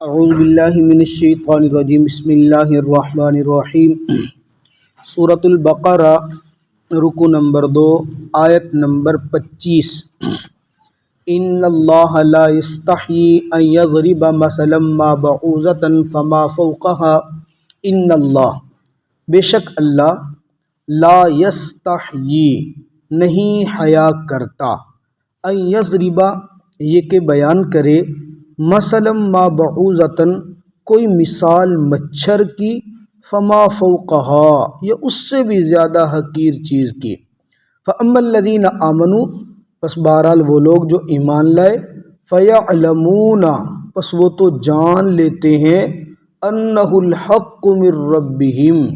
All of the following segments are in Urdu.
اعوذ باللہ من الشیطان الرجیم بسم اللہ الرحمن الرحیم سورۃ البقرہ رکو نمبر 2 آیت نمبر 25 ان اللہ لا یستحیی ان یضرب مثلا ما بعوضۃ فما فوقها ان اللہ بے شک اللہ لا یستحیی نہیں حیا کرتا ان یضرب یہ کہ بیان کرے مثلا ما بعوضۃ کوئی مثال مچھر کی فما فوقها یا اس سے بھی زیادہ حقیر چیز کی فاما الذین آمنوا پس بہرحال وہ لوگ جو ایمان لائے فیعلمون پس وہ تو جان لیتے ہیں انہ الحق من ربہم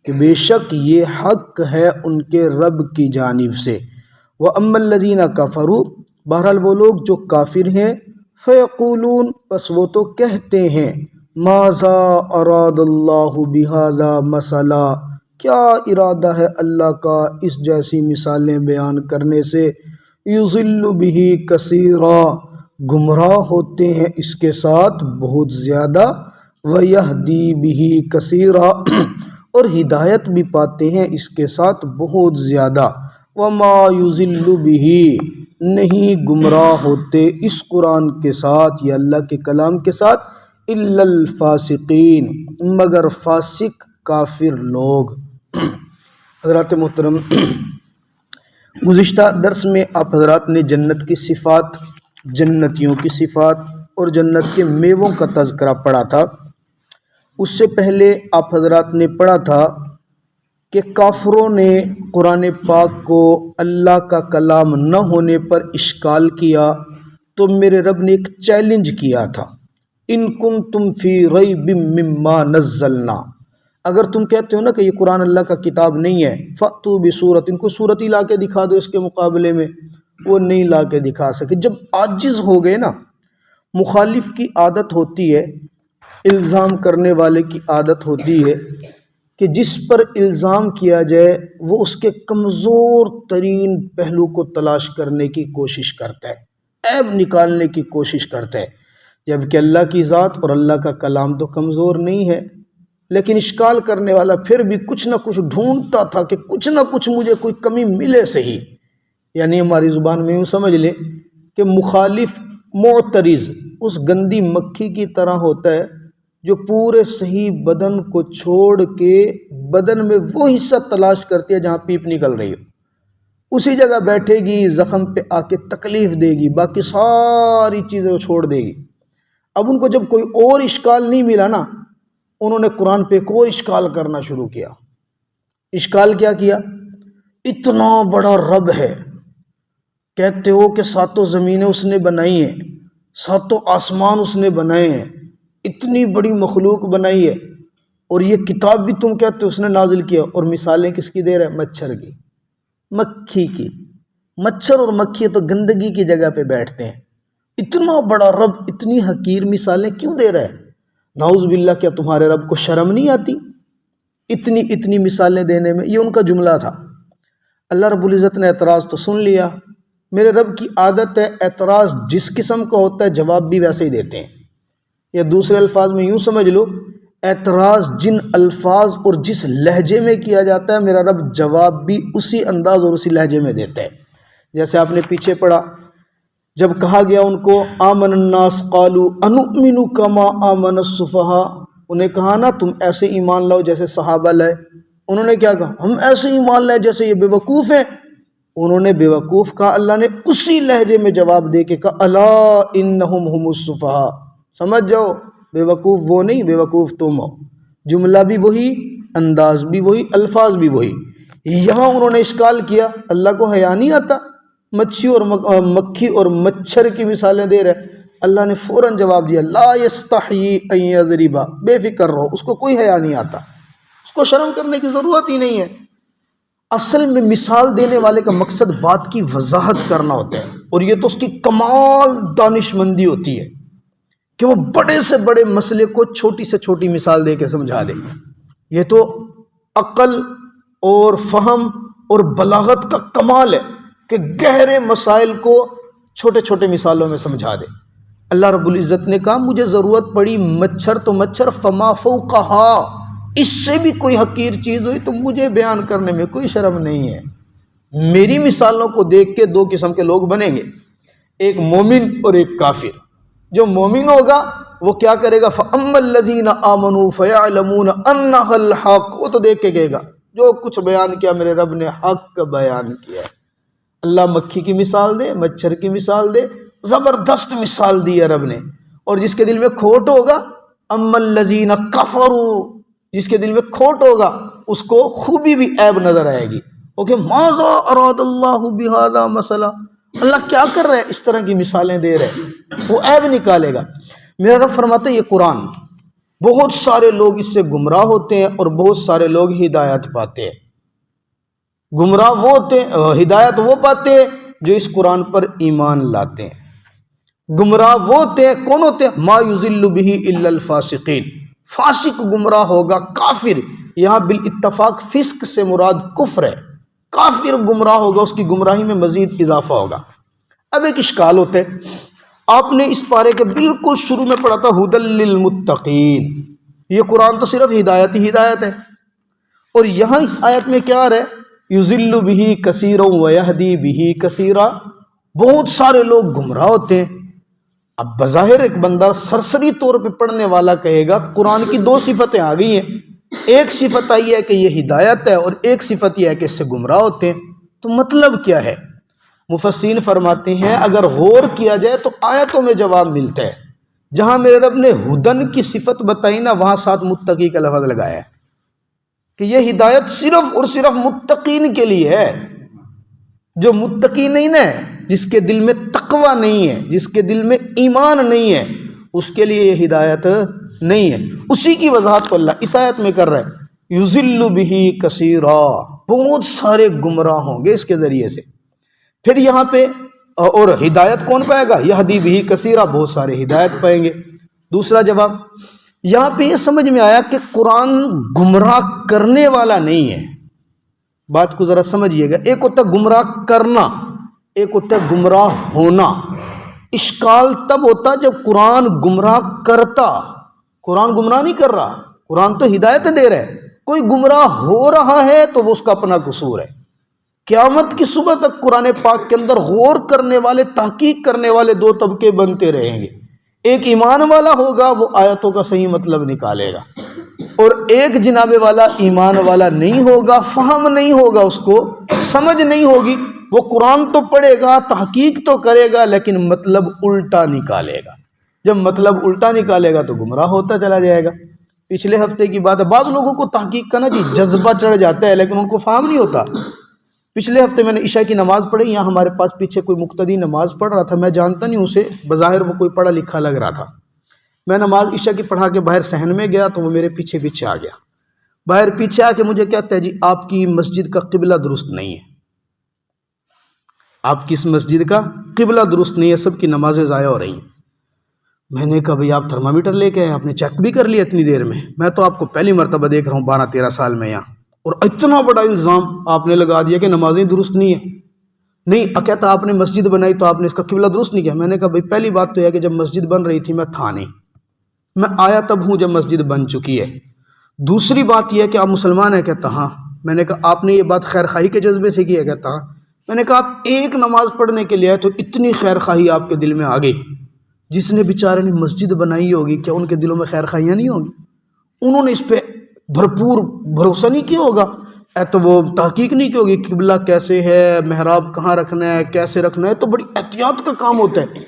کہ بے شک یہ حق ہے ان کے رب کی جانب سے واما الذین کفروا بہرحال وہ لوگ جو کافر ہیں فیقولون پس وہ تو کہتے ہیں ماذا اراد اللہ بہذا مثلا کیا ارادہ ہے اللہ کا اس جیسی مثالیں بیان کرنے سے یضل بہ کثیرا گمراہ ہوتے ہیں اس کے ساتھ بہت زیادہ ویہدی بہ کثیرا اور ہدایت بھی پاتے ہیں اس کے ساتھ بہت زیادہ وما یضل بہ نہیں گمراہ ہوتے اس قرآن کے ساتھ یا اللہ کے کلام کے ساتھ الا الفاسقین مگر فاسق کافر لوگ۔ حضرات محترم، گزشتہ درس میں آپ حضرات نے جنت کی صفات، جنتیوں کی صفات اور جنت کے میووں کا تذکرہ پڑھا تھا۔ اس سے پہلے آپ حضرات نے پڑھا تھا کہ کافروں نے قرآن پاک کو اللہ کا کلام نہ ہونے پر اشکال کیا تو میرے رب نے ایک چیلنج کیا تھا، ان کنتم فی ریب مما نزلنا، اگر تم کہتے ہو نا کہ یہ قرآن اللہ کا کتاب نہیں ہے فأتوا بسورۃ، ان کو صورت ہی لا کے دکھا دو اس کے مقابلے میں، وہ نہیں لا کے دکھا سکے۔ جب عاجز ہو گئے نا، مخالف کی عادت ہوتی ہے، الزام کرنے والے کی عادت ہوتی ہے کہ جس پر الزام کیا جائے وہ اس کے کمزور ترین پہلو کو تلاش کرنے کی کوشش کرتا ہے، عیب نکالنے کی کوشش کرتا ہے، جبکہ اللہ کی ذات اور اللہ کا کلام تو کمزور نہیں ہے، لیکن اشکال کرنے والا پھر بھی کچھ نہ کچھ ڈھونڈتا تھا کہ کچھ نہ کچھ مجھے کوئی کمی ملے صحیح۔ یعنی ہماری زبان میں یوں سمجھ لیں کہ مخالف معترض اس گندی مکھی کی طرح ہوتا ہے جو پورے صحیح بدن کو چھوڑ کے بدن میں وہ حصہ تلاش کرتی ہے جہاں پیپ نکل رہی ہو، اسی جگہ بیٹھے گی، زخم پہ آ کے تکلیف دے گی، باقی ساری چیزیں وہ چھوڑ دے گی۔ اب ان کو جب کوئی اور اشکال نہیں ملا نا، انہوں نے قرآن پہ ایک اور اشکال کرنا شروع کیا۔ اشکال کیا کیا؟ اتنا بڑا رب ہے، کہتے ہو کہ ساتوں زمینیں اس نے بنائی ہیں، ساتوں آسمان اس نے بنائے ہیں، اتنی بڑی مخلوق بنائی ہے، اور یہ کتاب بھی تم کہتے اس نے نازل کیا، اور مثالیں کس کی دے رہا ہے؟ مچھر کی، مکھی کی۔ مچھر اور مکھی تو گندگی کی جگہ پہ بیٹھتے ہیں، اتنا بڑا رب اتنی حقیر مثالیں کیوں دے رہا ہے؟ نعوذ باللہ، کیا تمہارے رب کو شرم نہیں آتی اتنی مثالیں دینے میں؟ یہ ان کا جملہ تھا۔ اللہ رب العزت نے اعتراض تو سن لیا۔ میرے رب کی عادت ہے اعتراض جس قسم کا ہوتا ہے جواب بھی ویسے ہی دیتے ہیں، یا دوسرے الفاظ میں یوں سمجھ لو، اعتراض جن الفاظ اور جس لہجے میں کیا جاتا ہے میرا رب جواب بھی اسی انداز اور اسی لہجے میں دیتا ہے۔ جیسے آپ نے پیچھے پڑھا، جب کہا گیا ان کو آمن الناس قالوا انؤمن کما آمن السفہاء، انہیں کہا نا تم ایسے ایمان لاؤ جیسے صحابہ لائے، انہوں نے کیا کہا؟ ہم ایسے ایمان لائے جیسے یہ بے وقوف ہیں۔ انہوں نے بے وقوف کہا، اللہ نے اسی لہجے میں جواب دے کے کہا الا انہم هم السفہاء، سمجھ جاؤ بے وقوف وہ نہیں، بے وقوف تم ہو۔ جملہ بھی وہی، انداز بھی وہی، الفاظ بھی وہی۔ یہاں انہوں نے اشکال کیا، اللہ کو حیا نہیں آتا؟ مکھی اور مچھر کی مثالیں دے رہے، اللہ نے فوراً جواب دیا لا یستحیی ان یضرب، بے فکر رہو، اس کو کوئی حیا نہیں آتا، اس کو شرم کرنے کی ضرورت ہی نہیں ہے۔ اصل میں مثال دینے والے کا مقصد بات کی وضاحت کرنا ہوتا ہے، اور یہ تو اس کی کمال دانش مندی ہوتی ہے کہ وہ بڑے سے بڑے مسئلے کو چھوٹی سے چھوٹی مثال دے کے سمجھا دے۔ یہ تو عقل اور فہم اور بلاغت کا کمال ہے کہ گہرے مسائل کو چھوٹے چھوٹے مثالوں میں سمجھا دے۔ اللہ رب العزت نے کہا مجھے ضرورت پڑی مچھر تو مچھر فما فوقہا، اس سے بھی کوئی حقیر چیز ہوئی تو مجھے بیان کرنے میں کوئی شرم نہیں ہے۔ میری مثالوں کو دیکھ کے دو قسم کے لوگ بنیں گے، ایک مومن اور ایک کافر۔ جو مومن ہوگا وہ کیا کرے گا؟ فَأَمَّا الَّذِينَ آمَنُوا فَيَعْلَمُونَ أَنَّهَا الْحَقُّ، وہ تو دیکھ کے کہے گا جو کچھ بیان کیا میرے رب نے حق بیان کیا ہے۔ اللہ مکھی کی مثال دے، مچھر کی مثال دے، زبردست مثال دی ہے رب نے۔ اور جس کے دل میں کھوٹ ہوگا، اما الذین کفروا، جس کے دل میں کھوٹ ہوگا اس کو خوبی بھی عیب نظر آئے گی، اوکے ماذا اراد اللہ بہذا مثلا، اللہ کیا کر رہا ہے، اس طرح کی مثالیں دے رہے، وہ عیب نکالے گا۔ میرا رب فرماتے ہیں یہ قرآن، بہت سارے لوگ اس سے گمراہ ہوتے ہیں اور بہت سارے لوگ ہدایت پاتے ہیں۔ گمراہ وہ ہوتے ہیں، ہدایت وہ پاتے ہیں جو اس قرآن پر ایمان لاتے ہیں۔ گمراہ وہ ہوتے ہیں، کون ہوتے ہیں؟ ما یضل بہ الا الفاسقین، فاسق گمراہ ہوگا، کافر، یہاں بالاتفاق فسق سے مراد کفر ہے، کافر گمراہ ہوگا، اس کی گمراہی میں مزید اضافہ ہوگا۔ اب ایک اشکال ہوتا ہے، آپ نے اس پارے کے بالکل شروع میں پڑھا تھا ھدی للمتقین، یہ قرآن تو صرف ہدایت ہی ہدایت ہے، اور یہاں اس آیت میں کیا آ رہا ہے؟ یضل بہ کثیرا ویہدی بہ کثیرا، بہت سارے لوگ گمراہ ہوتے ہیں۔ اب بظاہر ایک بندہ سرسری طور پہ پڑھنے والا کہے گا قرآن کی دو صفتیں آ گئی ہیں، ایک صفت آئی ہے کہ یہ ہدایت ہے اور ایک صفت یہ ہے کہ اس سے گمراہ ہوتے ہیں، تو مطلب کیا ہے؟ مفسرین فرماتے ہیں اگر غور کیا جائے تو آیتوں میں جواب ملتا ہے، جہاں میرے رب نے ہدن کی صفت بتائی نا، وہاں ساتھ متقی کا لفظ لگایا ہے کہ یہ ہدایت صرف اور صرف متقین کے لیے ہے۔ جو متقی نہیں نا، جس کے دل میں تقوی نہیں ہے، جس کے دل میں ایمان نہیں ہے، اس کے لیے یہ ہدایت نہیں ہے۔ اسی کی وضاحت تو اللہ اس آیت میں کر رہا ہے، یضل بہ کثیرا، بہت سارے گمراہ ہوں گے اس کے ذریعے سے۔ پھر یہاں پہ اور ہدایت کون پائے گا؟ یہدی بہ کثیرا، بہت سارے ہدایت پائیں گے۔ دوسرا جواب یہاں پہ یہ سمجھ میں آیا کہ قرآن گمراہ کرنے والا نہیں ہے۔ بات کو ذرا سمجھیے گا، ایک ہوتا ہے گمراہ کرنا، ایک ہوتا ہے گمراہ ہونا۔ اشکال تب ہوتا جب قرآن گمراہ کرتا، قرآن گمراہ نہیں کر رہا، قرآن تو ہدایت دے رہا ہے، کوئی گمراہ ہو رہا ہے تو وہ اس کا اپنا قصور ہے۔ قیامت کی صبح تک قرآن پاک کے اندر غور کرنے والے، تحقیق کرنے والے دو طبقے بنتے رہیں گے، ایک ایمان والا ہوگا، وہ آیتوں کا صحیح مطلب نکالے گا، اور ایک جناب والا ایمان والا نہیں ہوگا، فہم نہیں ہوگا، اس کو سمجھ نہیں ہوگی، وہ قرآن تو پڑھے گا، تحقیق تو کرے گا، لیکن مطلب الٹا نکالے گا۔ جب مطلب الٹا نکالے گا تو گمراہ ہوتا چلا جائے گا۔ پچھلے ہفتے کی بات ہے، بعض لوگوں کو تحقیق کا نا جی جذبہ چڑھ جاتا ہے لیکن ان کو فہم نہیں ہوتا۔ پچھلے ہفتے میں نے عشاء کی نماز پڑھی، یہاں ہمارے پاس پیچھے کوئی مقتدی نماز پڑھ رہا تھا، میں جانتا نہیں اسے، بظاہر وہ کوئی پڑھا لکھا لگ رہا تھا۔ میں نماز عشاء کی پڑھا کے باہر صحن میں گیا تو وہ میرے پیچھے پیچھے آ گیا، باہر پیچھے آ کے مجھے کہتا ہے جی آپ کی مسجد کا قبلہ درست نہیں ہے، آپ کی اس مسجد کا قبلہ درست نہیں ہے، سب کی نمازیں ضائع ہو رہی ہیں۔ میں نے کہا بھئی آپ تھرمامیٹر لے کے آئے، آپ نے چیک بھی کر لیا اتنی دیر میں تو آپ کو پہلی مرتبہ دیکھ رہا ہوں 12-13 سال میں یہاں، اور اتنا بڑا الزام آپ نے لگا دیا کہ نمازیں درست نہیں ہیں۔ نہیں کہتا آپ نے مسجد بنائی تو آپ نے اس کا قبلہ درست نہیں کیا۔ میں نے کہا بھئی پہلی بات تو یہ کہ جب مسجد بن رہی تھی میں تھا نہیں، میں آیا تب ہوں جب مسجد بن چکی ہے۔ دوسری بات یہ ہے کہ آپ مسلمان ہیں، کہتا ہاں۔ میں نے کہا آپ نے یہ بات خیر خواہی کے جذبے سے کی ہے، کہتا ہاں۔ میں نے کہا آپ ایک نماز پڑھنے کے لیے آئے تو اتنی خیر خواہی آپ کے دل میں آ گئی، جس نے بیچارے نے مسجد بنائی ہوگی کیا ان کے دلوں میں خیر خواہیاں نہیں ہوں گی؟ انہوں نے اس پہ بھرپور بھروسہ نہیں کیا ہوگا، تو وہ تحقیق نہیں کی ہوگی قبلہ کیسے ہے، محراب کہاں رکھنا ہے، کیسے رکھنا ہے، تو بڑی احتیاط کا کام ہوتا ہے۔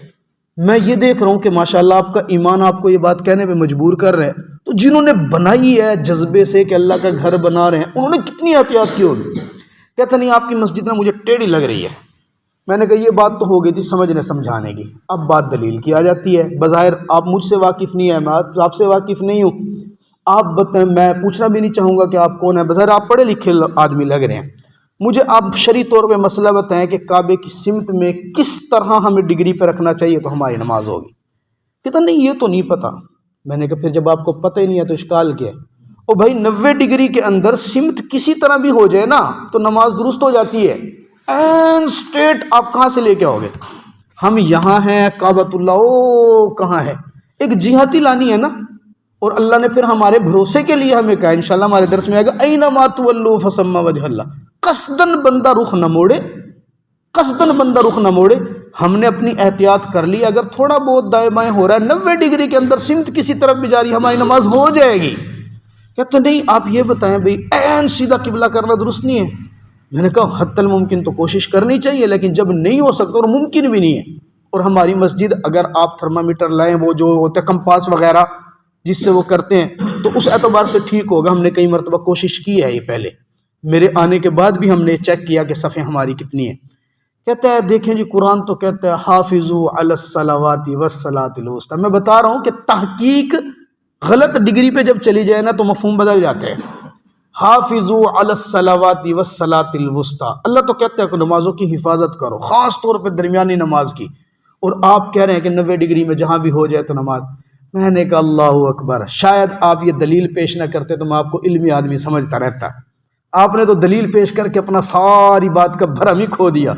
میں یہ دیکھ رہا ہوں کہ ماشاءاللہ آپ کا ایمان آپ کو یہ بات کہنے پہ مجبور کر رہے ہیں، تو جنہوں نے بنائی ہے جذبے سے کہ اللہ کا گھر بنا رہے ہیں، انہوں نے کتنی احتیاط کی ہوگی۔ کہتا نہیں آپ کی مسجد میں مجھے ٹیڑھی لگ رہی ہے۔ میں نے کہا یہ بات تو ہو گئی تھی سمجھنے سمجھانے کی، اب بات دلیل کی آ جاتی ہے۔ بظاہر آپ مجھ سے واقف نہیں ہیں، میں آپ سے واقف نہیں ہوں، آپ بتائیں، میں پوچھنا بھی نہیں چاہوں گا کہ آپ کون ہیں، بظاہر آپ پڑھے لکھے آدمی لگ رہے ہیں، مجھے آپ شرعی طور پہ مسئلہ بتائیں کہ کعبے کی سمت میں کس طرح ہمیں ڈگری پہ رکھنا چاہیے تو ہماری نماز ہوگی۔ کہتا نہیں یہ تو نہیں پتہ۔ میں نے کہا پھر جب آپ کو پتہ ہی نہیں ہے تو اشکال کیا ہے؟ او بھائی 90 ڈگری کے اندر سمت کسی طرح بھی ہو جائے نا تو نماز درست ہو جاتی ہے، این سٹریٹ آپ کہاں سے لے کے آؤ گے؟ ہم یہاں ہیں کعبۃ اللہ او کہاں ہے، ایک جہتی لانی ہے نا، اور اللہ نے پھر ہمارے بھروسے کے لیے ہمیں کہا، انشاءاللہ ہمارے درس میں آئے گا اینما تولوا فثم وجہ اللہ، قصدن بندہ رخ نہ موڑے، قصدن بندہ رخ نہ موڑے۔ ہم نے اپنی احتیاط کر لی، اگر تھوڑا بہت دائیں بائیں ہو رہا ہے 90 ڈگری کے اندر سمت کسی طرف بھی جاری، ہماری نماز ہو جائے گی۔ کہتے نہیں آپ یہ بتائیں بھئی عین سیدھا قبلہ کرنا درست نہیں ہے۔ میں نے کہا حتی الممکن تو کوشش کرنی چاہیے، لیکن جب نہیں ہو سکتا اور ممکن بھی نہیں ہے، اور ہماری مسجد اگر آپ تھرمامیٹر لائیں وہ جو ہوتے ہیں کمپاس وغیرہ جس سے وہ کرتے ہیں تو اس اعتبار سے ٹھیک ہوگا۔ ہم نے کئی مرتبہ کوشش کی ہے، یہ پہلے میرے آنے کے بعد بھی ہم نے چیک کیا کہ صفیں ہماری کتنی ہیں۔ کہتا ہے دیکھیں جی قرآن تو کہتا ہے حافظوا علی الصلوات والصلاۃ الوسطی۔ میں بتا رہا ہوں کہ تحقیق غلط ڈگری پہ جب چلی جائے نا تو مفہوم بدل جاتے ہیں۔ حافظوا علی الصلوات والصلاۃ الوسطی، اللہ تو کہتا ہے کہ نمازوں کی حفاظت کرو، خاص طور پہ درمیانی نماز کی، اور آپ کہہ رہے ہیں کہ 90 ڈگری میں جہاں بھی ہو جائے تو نماز۔ میں نے کہا اللہ اکبر، شاید آپ یہ دلیل پیش نہ کرتے تو میں آپ کو علمی آدمی سمجھتا رہتا، آپ نے تو دلیل پیش کر کے اپنا ساری بات کا بھرم ہی کھو دیا۔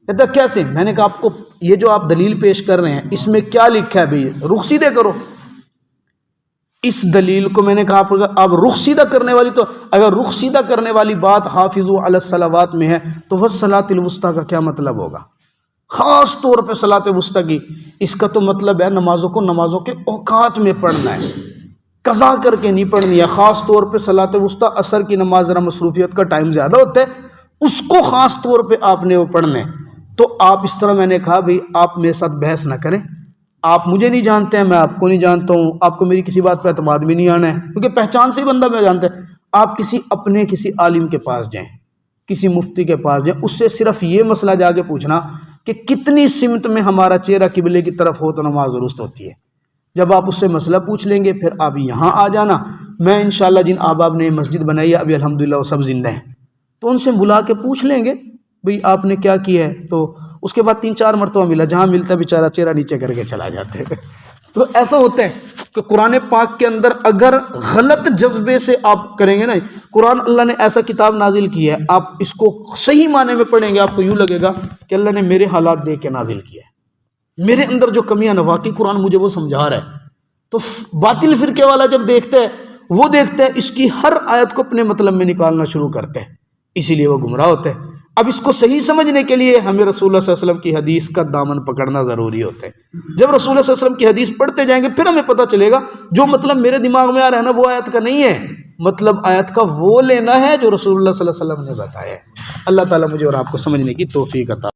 کہتا کیسے؟ میں نے کہا آپ کو یہ جو آپ دلیل پیش کر رہے ہیں اس میں کیا لکھا ہے بھئی؟ رخ سیدھے کرو۔ اس دلیل کو میں نے کہا آپ رخ سیدھا کرنے والی، تو اگر رخ سیدھا کرنے والی بات حافظوا علی الصلوات میں ہے تو والصلاۃ الوسطی کا کیا مطلب ہوگا؟ خاص طور پہ صلاۃ وسطی کی، اس کا تو مطلب ہے نمازوں کو نمازوں کے اوقات میں پڑھنا ہے، قضا کر کے نہیں پڑھنی ہے۔ خاص طور پہ صلاۃ وسطی عصر کی نماز ذرا مصروفیت کا ٹائم زیادہ ہوتا ہے، اس کو خاص طور پہ آپ نے وہ پڑھنا ہے۔ تو آپ اس طرح، میں نے کہا بھئی آپ میرے ساتھ بحث نہ کریں، آپ مجھے نہیں جانتے ہیں، میں آپ کو نہیں جانتا ہوں، آپ کو میری کسی بات پہ اعتماد بھی نہیں آنا ہے، کیونکہ پہچان سے ہی بندہ میں جانتا ہے۔ آپ کسی عالم کے پاس جائیں، کسی مفتی کے پاس جائیں، اس سے صرف یہ مسئلہ جا کے پوچھنا کہ کتنی سمت میں ہمارا چہرہ قبلے کی طرف ہو تو نماز درست ہوتی ہے۔ جب آپ اس سے مسئلہ پوچھ لیں گے پھر آپ یہاں آ جانا، میں انشاءاللہ جن احباب نے مسجد بنائی ہے ابھی الحمدللہ وہ سب زندہ ہیں، تو ان سے بلا کے پوچھ لیں گے بھئی آپ نے کیا کیا ہے، تو اس کے بعد 3-4 مرتبہ ملا، جہاں ملتا ہے بیچارہ چہرہ نیچے کر کے چلا جاتے ہیں۔ تو ایسا ہوتا ہے کہ قرآن پاک کے اندر اگر غلط جذبے سے آپ کریں گے نا، قرآن اللہ نے ایسا کتاب نازل کی ہے، آپ اس کو صحیح معنی میں پڑھیں گے آپ کو یوں لگے گا کہ اللہ نے میرے حالات دیکھ کے نازل کیا ہے، میرے اندر جو کمیاں ہیں واقعی قرآن مجھے وہ سمجھا رہا ہے۔ تو باطل فرقے والا جب دیکھتا ہے، وہ دیکھتا ہے اس کی ہر آیت کو اپنے مطلب میں نکالنا شروع کرتا ہے، اسی لیے وہ گمراہ ہوتا ہے۔ اب اس کو صحیح سمجھنے کے لیے ہمیں رسول اللہ صلی اللہ علیہ وسلم کی حدیث کا دامن پکڑنا ضروری ہوتا ہے۔ جب رسول اللہ صلی اللہ علیہ وسلم کی حدیث پڑھتے جائیں گے پھر ہمیں پتہ چلے گا جو مطلب میرے دماغ میں آ رہا ہے نا وہ آیت کا نہیں ہے، مطلب آیت کا وہ لینا ہے جو رسول اللہ صلی اللہ علیہ وسلم نے بتایا ہے۔ اللہ تعالیٰ مجھے اور آپ کو سمجھنے کی توفیق عطا